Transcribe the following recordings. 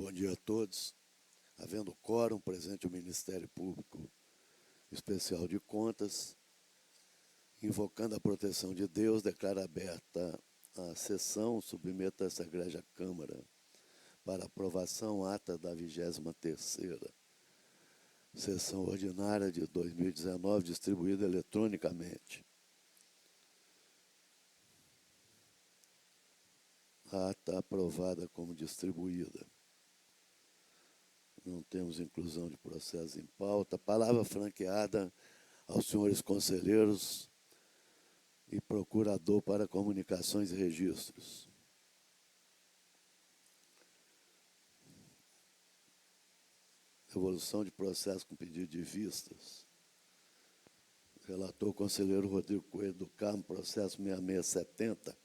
Bom dia a todos. Havendo quórum, presente o Ministério Público Especial de Contas, invocando a proteção de Deus, declaro aberta a sessão, submeto a essa egrégia Câmara para aprovação ata da 23ª sessão ordinária de 2019, distribuída eletronicamente. A ata aprovada como distribuída. Não temos inclusão de processo em pauta. Palavra franqueada aos senhores conselheiros e procurador para comunicações e registros. Evolução de processo com pedido de vistas. Relator conselheiro Rodrigo Coelho do Carmo, processo 6670,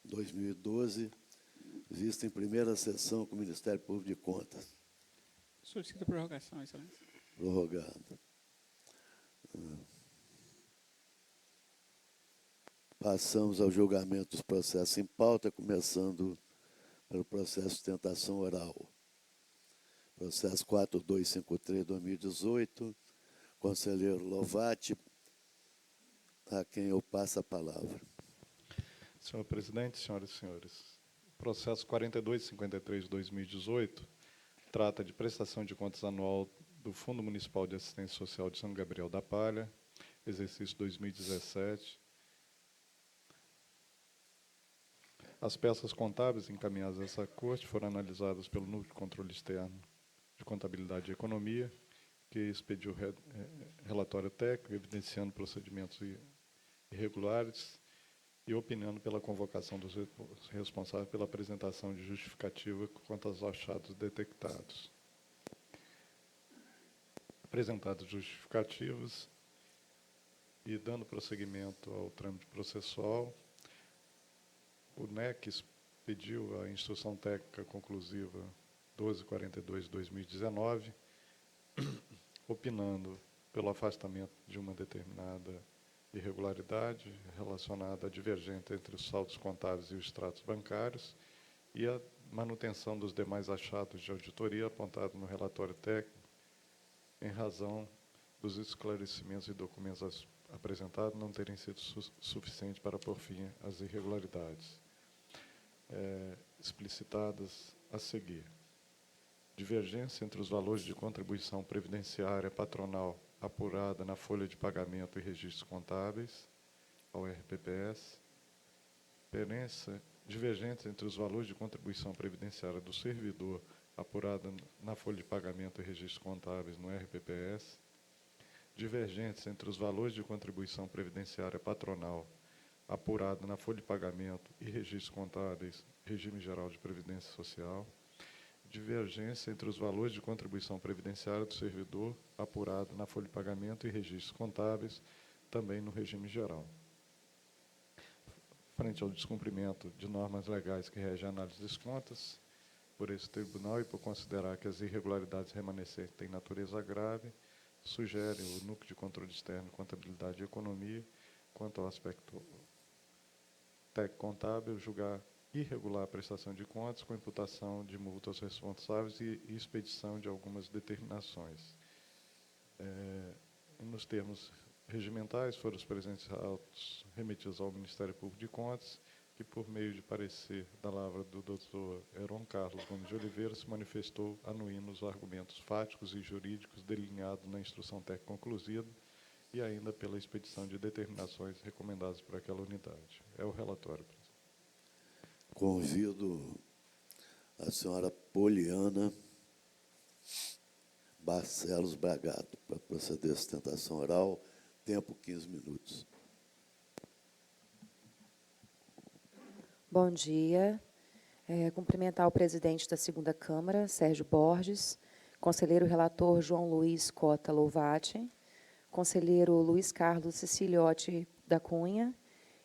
2012, vista em primeira sessão com o Ministério Público de Contas. Solicito prorrogação, excelência. Prorrogado. Passamos ao julgamento dos processos em pauta, começando pelo processo de sustentação oral. Processo 4253-2018, conselheiro Lovati, a quem eu passo a palavra. Senhor presidente, senhoras e senhores, o processo 4253-2018 trata de prestação de contas anual do Fundo Municipal de Assistência Social de São Gabriel da Palha, exercício 2017. As peças contábeis encaminhadas a essa corte foram analisadas pelo Núcleo de Controle Externo de Contabilidade e Economia, que expediu relatório técnico, evidenciando procedimentos irregulares e opinando pela convocação dos responsáveis pela apresentação de justificativa quanto aos achados detectados. Apresentados justificativos e dando prosseguimento ao trâmite processual, o NEC pediu a instrução técnica conclusiva 1242/2019, opinando pelo afastamento de uma determinada irregularidade relacionada à divergência entre os saldos contábeis e os extratos bancários e a manutenção dos demais achados de auditoria apontados no relatório técnico, em razão dos esclarecimentos e documentos apresentados não terem sido suficientes para pôr fim às irregularidades explicitadas a seguir. Divergência entre os valores de contribuição previdenciária patronal apurada na folha de pagamento e registros contábeis, ao RPPS. Divergência entre os valores de contribuição previdenciária do servidor apurada na folha de pagamento e registros contábeis no RPPS. Divergência entre os valores de contribuição previdenciária patronal apurada na folha de pagamento e registros contábeis, regime geral de previdência social. Divergência entre os valores de contribuição previdenciária do servidor apurado na folha de pagamento e registros contábeis, também no regime geral. Frente ao descumprimento de normas legais que regem a análise das contas, por esse tribunal e por considerar que as irregularidades remanescentes têm natureza grave, sugere o Núcleo de Controle Externo, Contabilidade e Economia, quanto ao aspecto técnico-contábil, julgar irregular a prestação de contas com imputação de multa aos responsáveis e expedição de algumas determinações. Nos termos regimentais, foram os presentes autos remetidos ao Ministério Público de Contas, que, por meio de parecer da lavra do Dr. Heron Carlos Gomes de Oliveira, se manifestou anuindo os argumentos fáticos e jurídicos delineados na instrução técnica conclusiva e ainda pela expedição de determinações recomendadas por aquela unidade. É o relatório, presidente. Convido a senhora Poliana Barcelos Bragato para proceder à sustentação oral. Tempo 15 minutos. Bom dia. Cumprimentar o presidente da segunda Câmara, Sérgio Borges, conselheiro relator João Luiz Cota Louvati, conselheiro Luiz Carlos Siciliotti da Cunha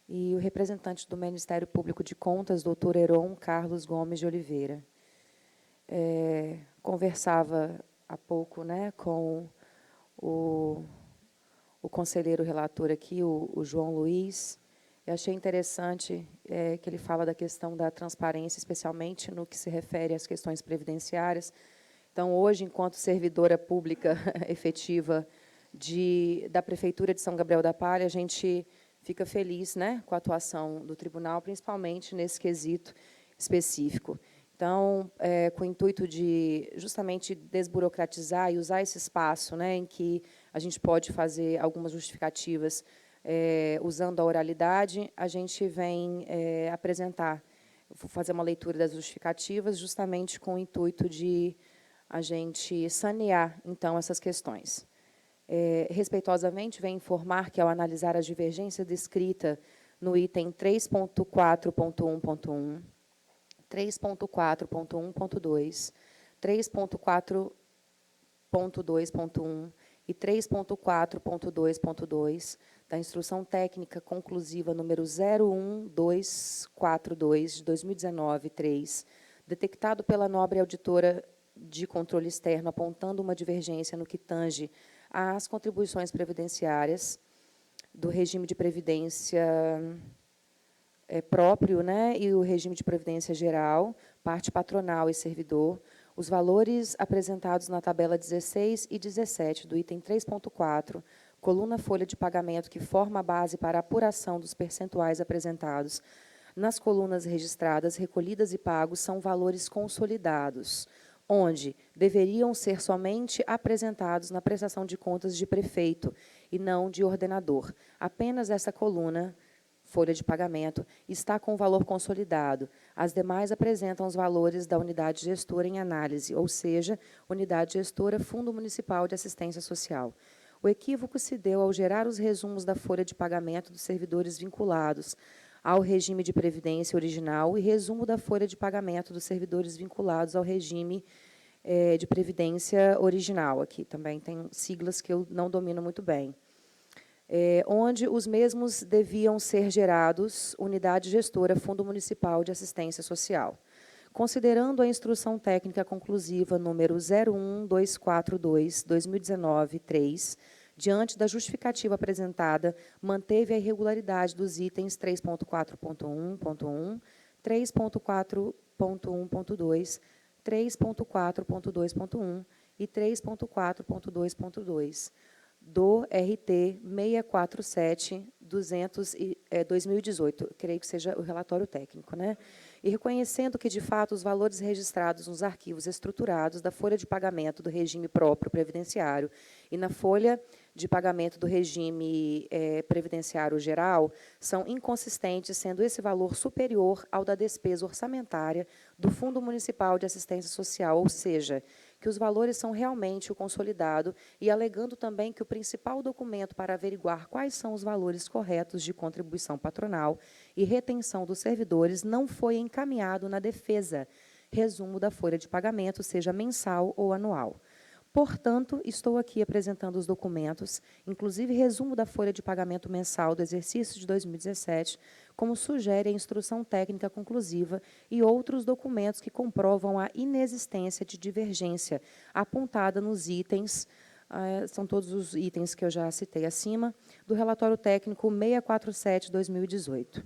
e o representante do Ministério Público de Contas, doutor Heron Carlos Gomes de Oliveira. Conversava há pouco, né, com o conselheiro relator aqui, o João Luiz, Eu achei interessante que ele fala da questão da transparência, especialmente no que se refere às questões previdenciárias. Então, hoje, enquanto servidora pública efetiva da Prefeitura de São Gabriel da Palha, a gente fica feliz, né, com a atuação do tribunal, principalmente nesse quesito específico. Então, com o intuito de justamente desburocratizar e usar esse espaço, né, em que a gente pode fazer algumas justificativas usando a oralidade, a gente vem apresentar, vou fazer uma leitura das justificativas, justamente com o intuito de a gente sanear, então, essas questões. Respeitosamente, venho informar que, ao analisar as divergências descritas no item 3.4.1.1, 3.4.1.2, 3.4.2.1 e 3.4.2.2 da Instrução Técnica Conclusiva número 01242 de 2019-3, detectado pela nobre auditora de controle externo, apontando uma divergência no que tange às contribuições previdenciárias do regime de previdência próprio, né, e o regime de previdência geral, parte patronal e servidor, os valores apresentados na tabela 16 e 17 do item 3.4, coluna folha de pagamento que forma a base para a apuração dos percentuais apresentados nas colunas registradas, recolhidas e pagos, são valores consolidados, onde deveriam ser somente apresentados na prestação de contas de prefeito e não de ordenador. Apenas essa coluna, folha de pagamento, está com o valor consolidado. As demais apresentam os valores da unidade gestora em análise, ou seja, unidade gestora Fundo Municipal de Assistência Social. O equívoco se deu ao gerar os resumos da folha de pagamento dos servidores vinculados ao regime de previdência original e resumo da folha de pagamento dos servidores vinculados ao regime de previdência original. Aqui também tem siglas que eu não domino muito bem. Onde os mesmos deviam ser gerados, unidade gestora, Fundo Municipal de Assistência Social. Considerando a Instrução Técnica Conclusiva número 01242-2019-3, diante da justificativa apresentada, manteve a irregularidade dos itens 3.4.1.1, 3.4.1.2, 3.4.2.1 e 3.4.2.2 do RT 647/2018, creio que seja o relatório técnico, né? E reconhecendo que, de fato, os valores registrados nos arquivos estruturados da folha de pagamento do regime próprio previdenciário e na folha de pagamento do regime previdenciário geral são inconsistentes, sendo esse valor superior ao da despesa orçamentária do Fundo Municipal de Assistência Social, ou seja, que os valores são realmente o consolidado, e alegando também que o principal documento para averiguar quais são os valores corretos de contribuição patronal e retenção dos servidores não foi encaminhado na defesa, resumo da folha de pagamento, seja mensal ou anual. Portanto, estou aqui apresentando os documentos, inclusive resumo da folha de pagamento mensal do exercício de 2017, como sugere a Instrução Técnica Conclusiva, e outros documentos que comprovam a inexistência de divergência apontada nos itens, são todos os itens que eu já citei acima, do relatório técnico 647/2018.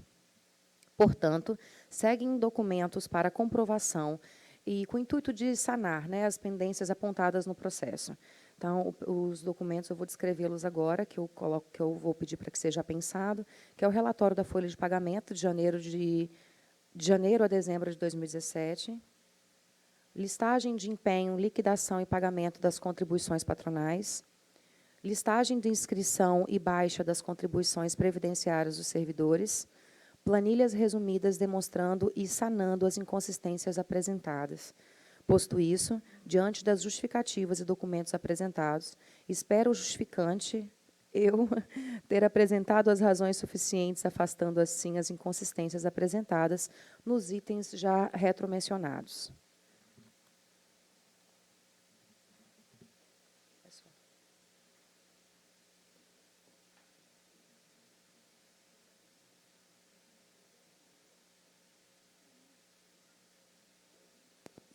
Portanto, seguem documentos para comprovação e com o intuito de sanar, né, as pendências apontadas no processo. Então, os documentos eu vou descrevê-los agora, que eu vou pedir para que seja pensado, que é o relatório da folha de pagamento de janeiro a dezembro de 2017, listagem de empenho, liquidação e pagamento das contribuições patronais, listagem de inscrição e baixa das contribuições previdenciárias dos servidores, planilhas resumidas demonstrando e sanando as inconsistências apresentadas. Posto isso, diante das justificativas e documentos apresentados, espero o justificante, ter apresentado as razões suficientes, afastando assim as inconsistências apresentadas nos itens já retromencionados.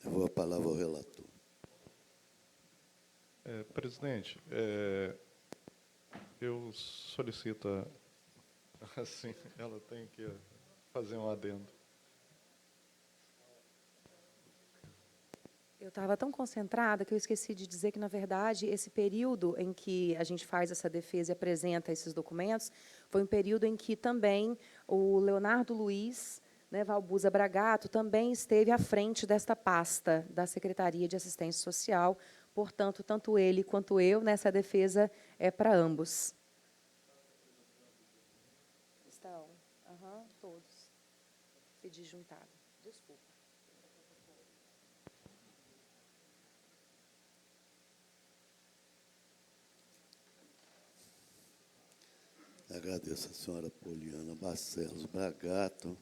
Devolvo a palavra ao relator. Presidente, eu solicito Assim, ela tem que fazer um adendo. Eu estava tão concentrada que eu esqueci de dizer que, na verdade, esse período em que a gente faz essa defesa e apresenta esses documentos foi um período em que também o Leonardo Luiz, né, Valbuza Bragato, também esteve à frente desta pasta da Secretaria de Assistência Social. Portanto, tanto ele quanto eu, nessa defesa é para ambos. Estão, todos. Pedi juntado. Desculpa. Agradeço a senhora Poliana Barcelos Bragato.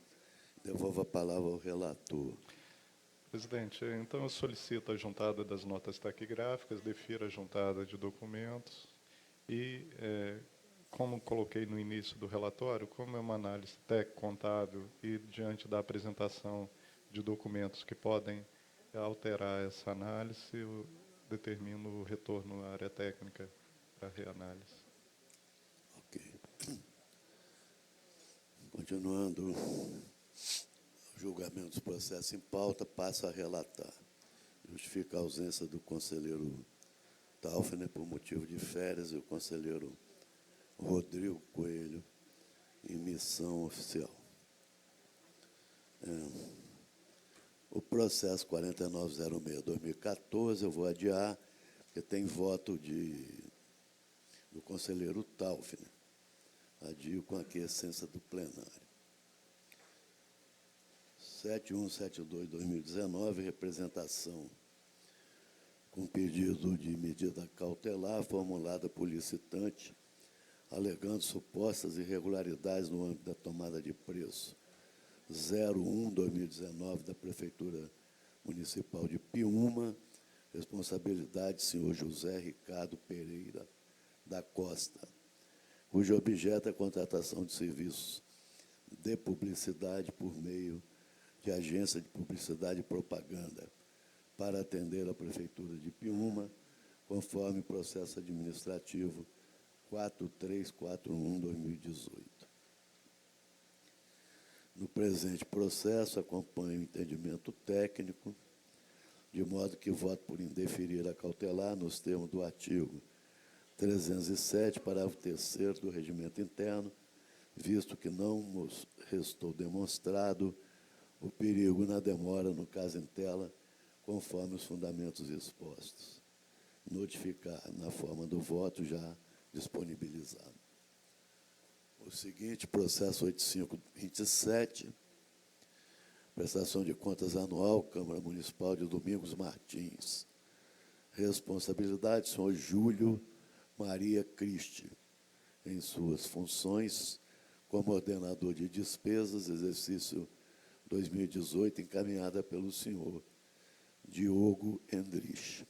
Devolvo a palavra ao relator. Presidente, então eu solicito a juntada das notas taquigráficas, defiro a juntada de documentos e, como coloquei no início do relatório, como é uma análise técnico-contábil e diante da apresentação de documentos que podem alterar essa análise, eu determino o retorno à área técnica para reanálise. Ok. Continuando o julgamento dos processos em pauta, passo a relatar. Justifica a ausência do conselheiro Taufner por motivo de férias e o conselheiro Rodrigo Coelho em missão oficial. O processo 4906-2014 eu vou adiar, porque tem voto do conselheiro Taufner. Adio com a aquiescência do plenário. 7172-2019, representação com pedido de medida cautelar formulada por licitante, alegando supostas irregularidades no âmbito da tomada de preço 01/2019 da Prefeitura Municipal de Piúma, responsabilidade senhor José Ricardo Pereira da Costa, cujo objeto é a contratação de serviços de publicidade por meio de agência de publicidade e propaganda para atender a Prefeitura de Piúma, conforme processo administrativo 4341/2018. No presente processo, acompanho o entendimento técnico, de modo que voto por indeferir a cautelar nos termos do artigo 307, parágrafo 3º do Regimento Interno, visto que não nos restou demonstrado o perigo na demora no caso em tela, conforme os fundamentos expostos. Notificar na forma do voto já disponibilizado. O seguinte, processo 8527, prestação de contas anual, Câmara Municipal de Domingos Martins. Responsabilidade, senhor Júlio Maria Cristi, em suas funções como ordenador de despesas, exercício 2018, encaminhada pelo senhor Diogo Endrich.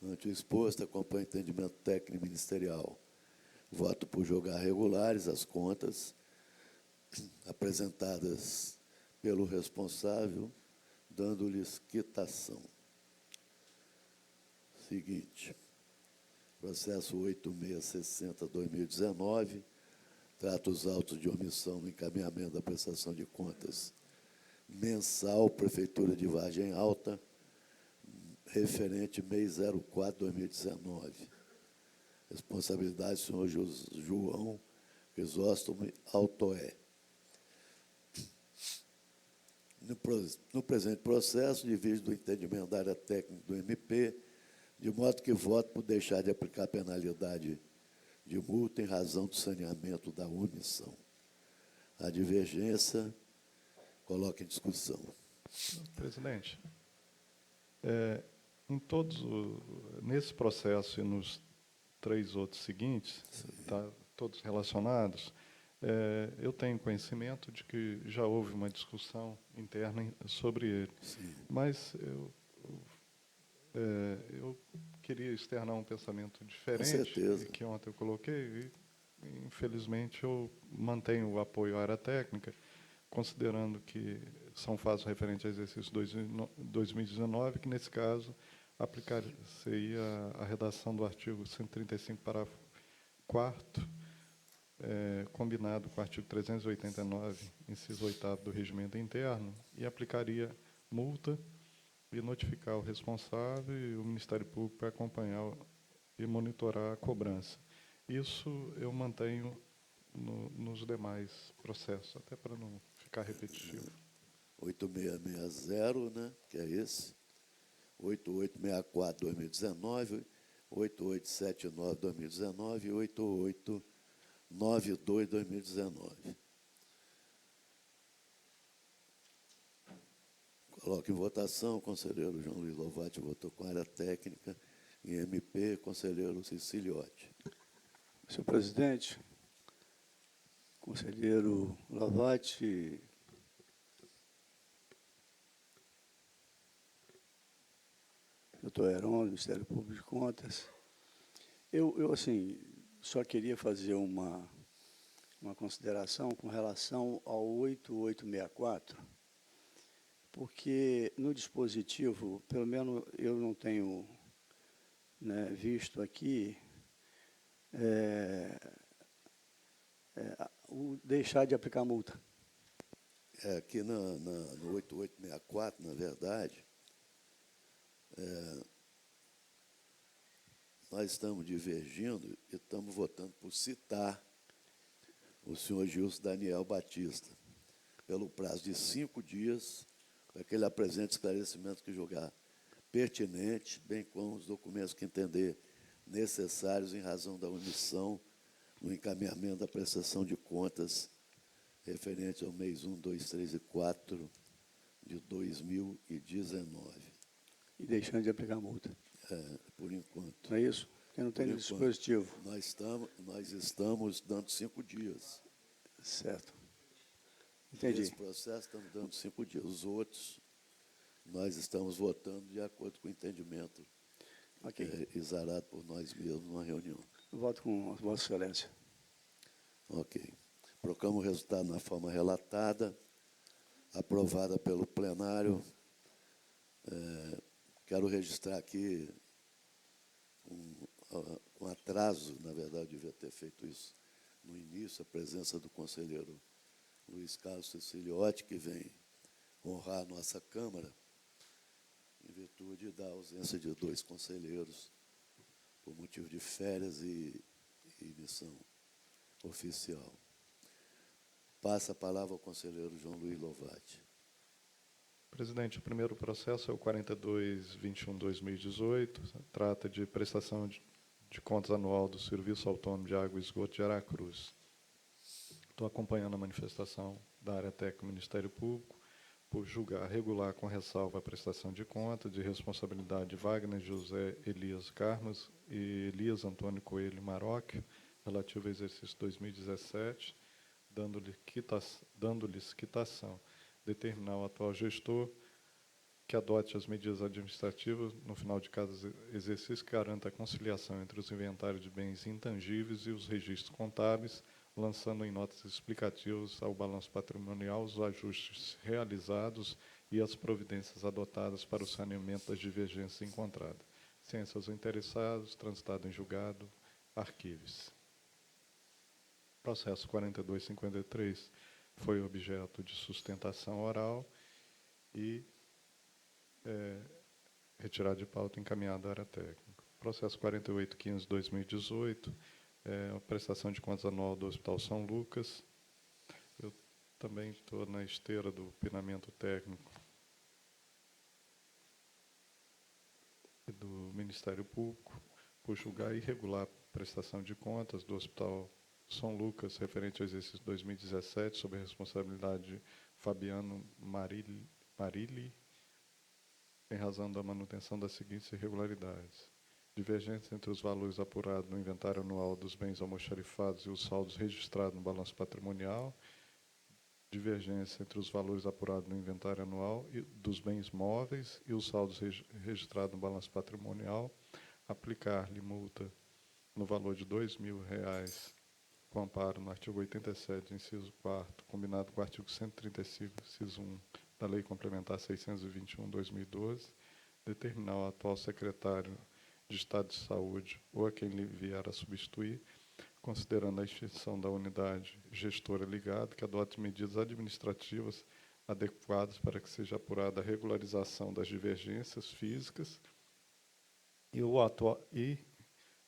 Ante o exposto, acompanho o entendimento técnico ministerial. Voto por julgar regulares as contas apresentadas pelo responsável, dando-lhes quitação. Seguinte, processo 8660/2019, trata os autos de omissão no encaminhamento da prestação de contas mensal, Prefeitura de Vargem Alta, referente mês 04/2019. Responsabilidade, senhor João Crisóstomo Altoé. No presente processo, divide do entendimento da área técnica do MP, de modo que voto por deixar de aplicar penalidade de multa em razão do saneamento da omissão. A divergência, coloca em discussão. Presidente, nesse processo e nos 3 outros seguintes, tá, todos relacionados, eu tenho conhecimento de que já houve uma discussão interna sobre ele. Sim. Mas eu queria externar um pensamento diferente, Com certeza. que ontem eu coloquei, e, infelizmente, eu mantenho o apoio à área técnica, considerando que são fatos referentes ao exercício 2019, que, nesse caso, aplicar-se-ia a redação do artigo 135, parágrafo 4º, combinado com o artigo 389, inciso 8º do Regimento Interno, e aplicaria multa e notificar o responsável e o Ministério Público para acompanhar e monitorar a cobrança. Isso eu mantenho nos demais processos, até para não ficar repetitivo. 8660, né, que é esse, 8864, 2019, 8879, 2019 e 8892, 2019. Coloco em votação, conselheiro João Luiz Lovati votou com área técnica, em MP, conselheiro Ceciliotti. Senhor presidente, conselheiro Lovati, doutor Heron, Ministério Público de Contas, eu assim, só queria fazer uma consideração com relação ao 8864, porque no dispositivo, pelo menos eu não tenho, né, visto aqui, o deixar de aplicar multa. Aqui no 8864, na verdade, nós estamos divergindo e estamos votando por citar o senhor Gilson Daniel Batista, pelo prazo de 5 dias, para que ele apresente esclarecimentos que julgar pertinente, bem como os documentos que entender necessários em razão da omissão no encaminhamento da prestação de contas referente ao mês 1, 2, 3 e 4 de 2019. E deixando de aplicar multa. Por enquanto. Não é isso? Porque não tem no dispositivo. Nós estamos dando 5 dias. Certo. Entendi. Nesse processo estamos dando 5 dias. Os outros, nós estamos votando de acordo com o entendimento exarado por nós mesmos numa reunião. Eu voto com Vossa Excelência. Ok. Proclamo o resultado na forma relatada, aprovada pelo plenário. Quero registrar aqui um atraso, na verdade, devia ter feito isso no início, a presença do conselheiro Luiz Carlos Ceciliotti, que vem honrar a nossa Câmara, em virtude da ausência de 2 conselheiros, por motivo de férias e missão oficial. Passa a palavra ao conselheiro João Luiz Lovati. Presidente, o primeiro processo é o 4221-2018, trata de prestação de contas anual do Serviço Autônomo de Água e Esgoto de Aracruz. Estou acompanhando a manifestação da área técnica do Ministério Público por julgar regular com ressalva a prestação de contas de responsabilidade de Wagner José Elias Carmas e Elias Antônio Coelho Marocchio, relativo ao exercício 2017, dando-lhes quitação. Determinar o atual gestor que adote as medidas administrativas no final de cada exercício que garanta a conciliação entre os inventários de bens intangíveis e os registros contábeis, lançando em notas explicativas ao balanço patrimonial os ajustes realizados e as providências adotadas para o saneamento das divergências encontradas. Ciência aos interessados, transitado em julgado, arquive-se. Processo 4253 foi objeto de sustentação oral e retirado de pauta encaminhado à área técnica. Processo 4815-2018, a prestação de contas anual do Hospital São Lucas. Eu também estou na esteira do opinamento técnico e do Ministério Público por julgar irregular a prestação de contas do Hospital São Lucas, referente ao exercício 2017, sob a responsabilidade de Fabiano Marilli, em razão da manutenção das seguintes irregularidades: divergência entre os valores apurados no inventário anual dos bens almoxarifados e os saldos registrados no balanço patrimonial, divergência entre os valores apurados no inventário anual dos bens móveis e os saldos registrados no balanço patrimonial, aplicar-lhe multa no valor de R$ 2.000, com amparo no artigo 87, inciso 4º, combinado com o artigo 135, inciso 1 da Lei Complementar 621/2012, determinar ao atual secretário de Estado de Saúde ou a quem lhe vier a substituir considerando a extinção da unidade gestora ligada, que adote medidas administrativas adequadas para que seja apurada a regularização das divergências físicas e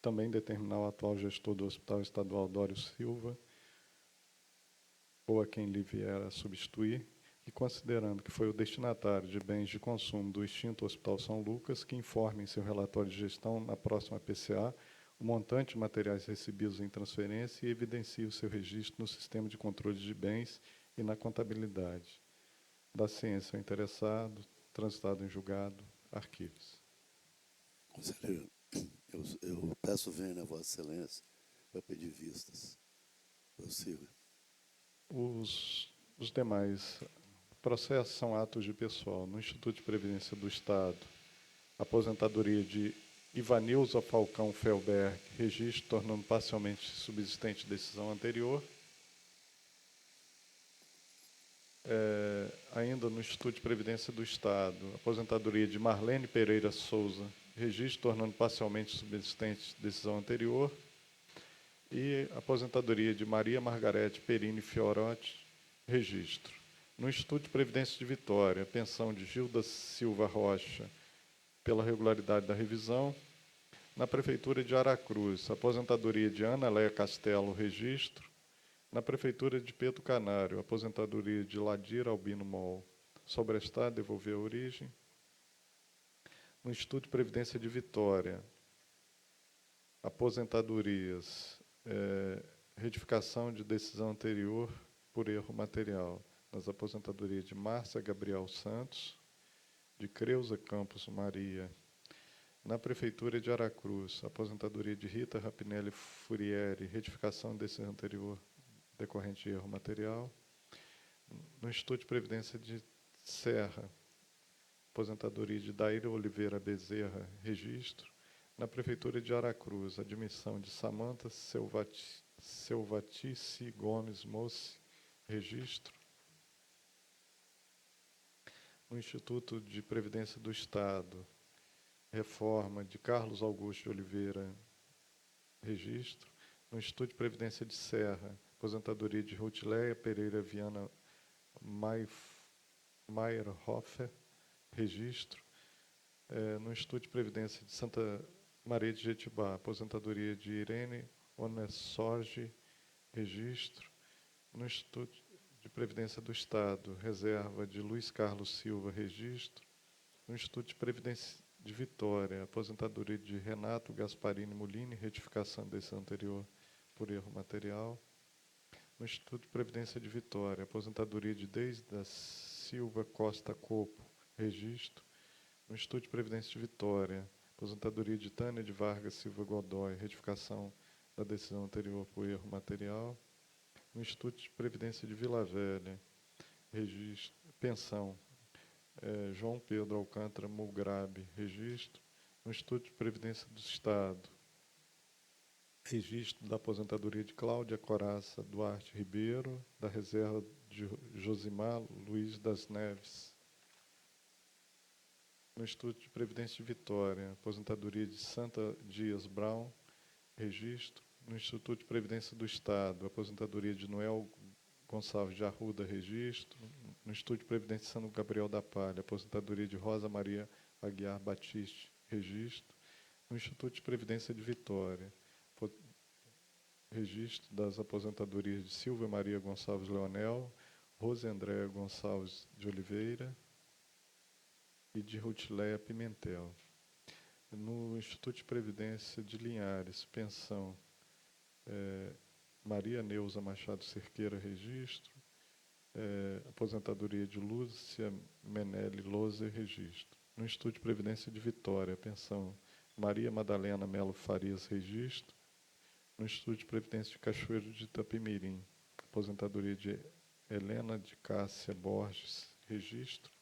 também determinar o atual gestor do Hospital Estadual Dório Silva, ou a quem lhe vier a substituir, e considerando que foi o destinatário de bens de consumo do extinto Hospital São Lucas, que informe em seu relatório de gestão na próxima PCA o montante de materiais recebidos em transferência e evidencie o seu registro no sistema de controle de bens e na contabilidade. Da ciência ao interessado, transitado em julgado, arquivos. Conselheiro, eu peço vênia a Vossa Excelência para pedir vistas. Prossiga. Os demais processos são atos de pessoal. No Instituto de Previdência do Estado, aposentadoria de Ivanilza Falcão Felberg, registro tornando parcialmente subsistente decisão anterior. Ainda no Instituto de Previdência do Estado, aposentadoria de Marlene Pereira Souza, registro tornando parcialmente subsistente decisão anterior. E aposentadoria de Maria Margarete Perini Fiorotti, registro. No Instituto de Previdência de Vitória, pensão de Gilda Silva Rocha, pela regularidade da revisão. Na Prefeitura de Aracruz, aposentadoria de Ana Léa Castelo, registro. Na Prefeitura de Pedro Canário, aposentadoria de Ladira Albino Mol, sobrestado, devolver a origem. No Instituto de Previdência de Vitória, aposentadorias, retificação de decisão anterior por erro material. Nas aposentadorias de Márcia Gabriel Santos, de Creuza Campos Maria. Na Prefeitura de Aracruz, aposentadoria de Rita Rapinelli Furieri, retificação de decisão anterior decorrente de erro material. No Instituto de Previdência de Serra, aposentadoria de Daíra Oliveira Bezerra, registro. Na Prefeitura de Aracruz, admissão de Samanta Selvatice Gomes Moce, registro. No Instituto de Previdência do Estado, reforma de Carlos Augusto de Oliveira, registro. No Instituto de Previdência de Serra, aposentadoria de Rutileia Pereira Viana Mayerhofer, registro. No Instituto de Previdência de Santa Maria de Jetibá, aposentadoria de Irene Onessorge, registro. No Instituto de Previdência do Estado, reserva de Luiz Carlos Silva, registro. No Instituto de Previdência de Vitória, aposentadoria de Renato Gasparini Molini, retificação desse anterior por erro material. No Instituto de Previdência de Vitória, aposentadoria de Deise da Silva Costa Copo, registro. No Instituto de Previdência de Vitória, aposentadoria de Tânia de Vargas Silva Godoy, retificação da decisão anterior por erro material. No Instituto de Previdência de Vila Velha, registro, pensão, João Pedro Alcântara Mulgrabe, registro. No Instituto de Previdência do Estado, registro da aposentadoria de Cláudia Coraça Duarte Ribeiro, da reserva de Josimar Luiz das Neves. No Instituto de Previdência de Vitória, aposentadoria de Santa Dias Brown, registro. No Instituto de Previdência do Estado, aposentadoria de Noel Gonçalves de Arruda, registro. No Instituto de Previdência de São Gabriel da Palha, aposentadoria de Rosa Maria Aguiar Batiste, registro. No Instituto de Previdência de Vitória, registro das aposentadorias de Silvia Maria Gonçalves Leonel, Rose Andréa Gonçalves de Oliveira e de Rutileia Pimentel. No Instituto de Previdência de Linhares, pensão, Maria Neuza Machado Cerqueira, registro. Aposentadoria de Lúcia Menelli Loser, registro. No Instituto de Previdência de Vitória, pensão, Maria Madalena Melo Farias, registro. No Instituto de Previdência de Cachoeiro de Itapemirim, aposentadoria de Helena de Cássia Borges, registro.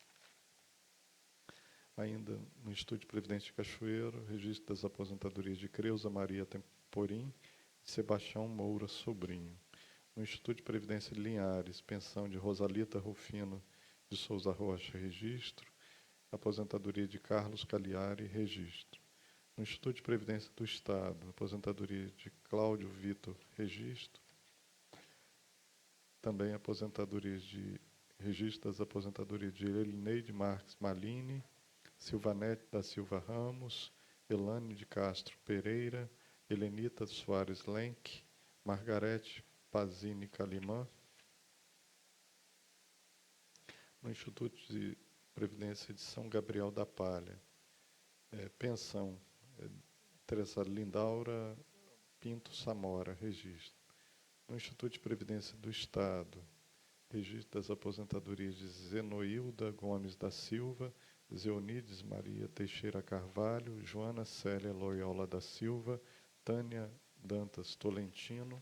Ainda no Instituto de Previdência de Cachoeiro, registro das aposentadorias de Creuza Maria Temporim e Sebastião Moura Sobrinho. No Instituto de Previdência de Linhares, pensão de Rosalita Rufino de Souza Rocha, registro. Aposentadoria de Carlos Cagliari, registro. No Instituto de Previdência do Estado, aposentadoria de Cláudio Vitor Registro. Também registro das aposentadorias de Elineide Marques Malini, Silvanete da Silva Ramos, Elane de Castro Pereira, Helenita Soares Lenk, Margarete Pazini Calimã. No Instituto de Previdência de São Gabriel da Palha, pensão, interessada Lindaura Pinto Samora, registro. No Instituto de Previdência do Estado, registro das aposentadorias de Zenoilda Gomes da Silva, Zeonides Maria Teixeira Carvalho, Joana Célia Loyola da Silva, Tânia Dantas Tolentino,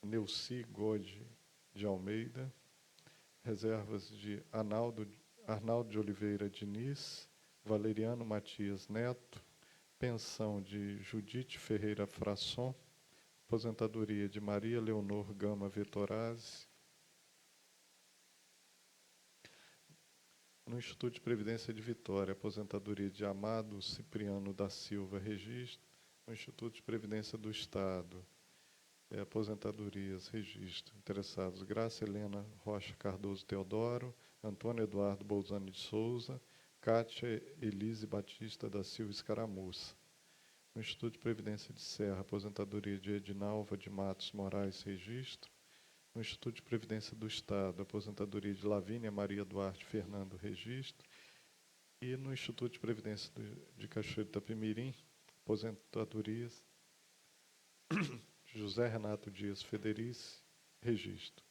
Neuci Gode de Almeida, reservas de Arnaldo de Oliveira Diniz, Valeriano Matias Neto, pensão de Judite Ferreira Frasson, aposentadoria de Maria Leonor Gama Vetorazzi. No Instituto de Previdência de Vitória, aposentadoria de Amado Cipriano da Silva, registro. No Instituto de Previdência do Estado, aposentadorias, registro. Interessados: Graça Helena Rocha Cardoso Teodoro, Antônio Eduardo Bolzani de Souza, Cátia Elise Batista da Silva Escaramuça. No Instituto de Previdência de Serra, aposentadoria de Edinalva de Matos Moraes, registro. No Instituto de Previdência do Estado, aposentadoria de Lavínia Maria Duarte Fernando, registro. E no Instituto de Previdência de Cachoeiro de Itapemirim, aposentadorias José Renato Dias Federici, registro.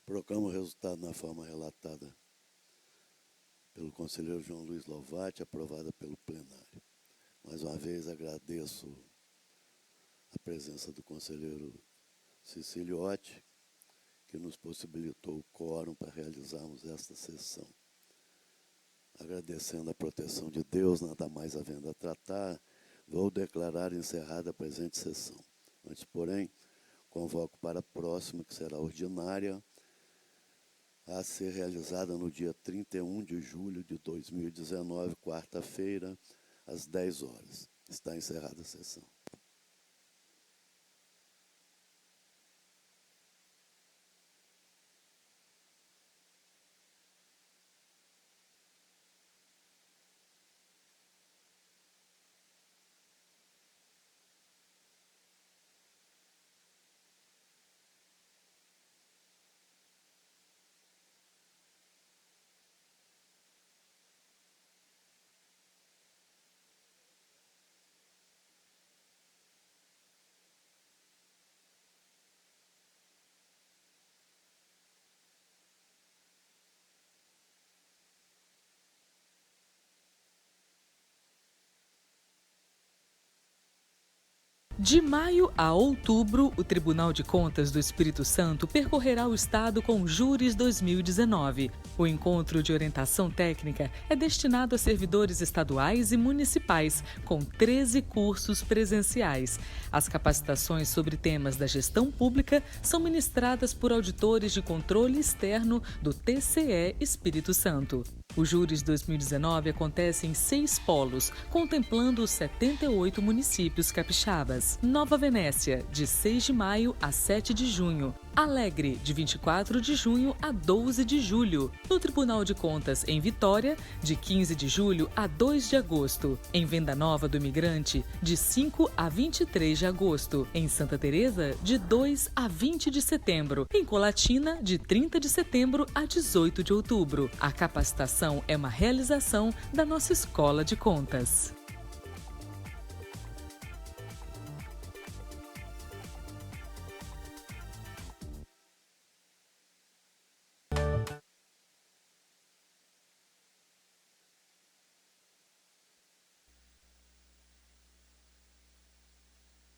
Proclamo o resultado na forma relatada pelo conselheiro João Luiz Lovati, aprovada pelo plenário. Mais uma vez agradeço a presença do conselheiro Ceciliotti, que nos possibilitou o quórum para realizarmos esta sessão. Agradecendo a proteção de Deus, nada mais havendo a tratar, vou declarar encerrada a presente sessão. Antes, porém, convoco para a próxima, que será ordinária, a ser realizada no dia 31 de julho de 2019, quarta-feira, às 10 horas. Está encerrada a sessão. De maio a outubro, o Tribunal de Contas do Espírito Santo percorrerá o Estado com Júris 2019. O encontro de orientação técnica é destinado a servidores estaduais e municipais, com 13 cursos presenciais. As capacitações sobre temas da gestão pública são ministradas por auditores de controle externo do TCE Espírito Santo. O Júris 2019 acontece em 6 polos, contemplando os 78 municípios capixabas. Nova Venécia, de 6 de maio a 7 de junho. Alegre, de 24 de junho a 12 de julho. No Tribunal de Contas, em Vitória, de 15 de julho a 2 de agosto. Em Venda Nova do Imigrante, de 5 a 23 de agosto. Em Santa Teresa, de 2 a 20 de setembro. Em Colatina, de 30 de setembro a 18 de outubro. A capacitação é uma realização da nossa Escola de Contas.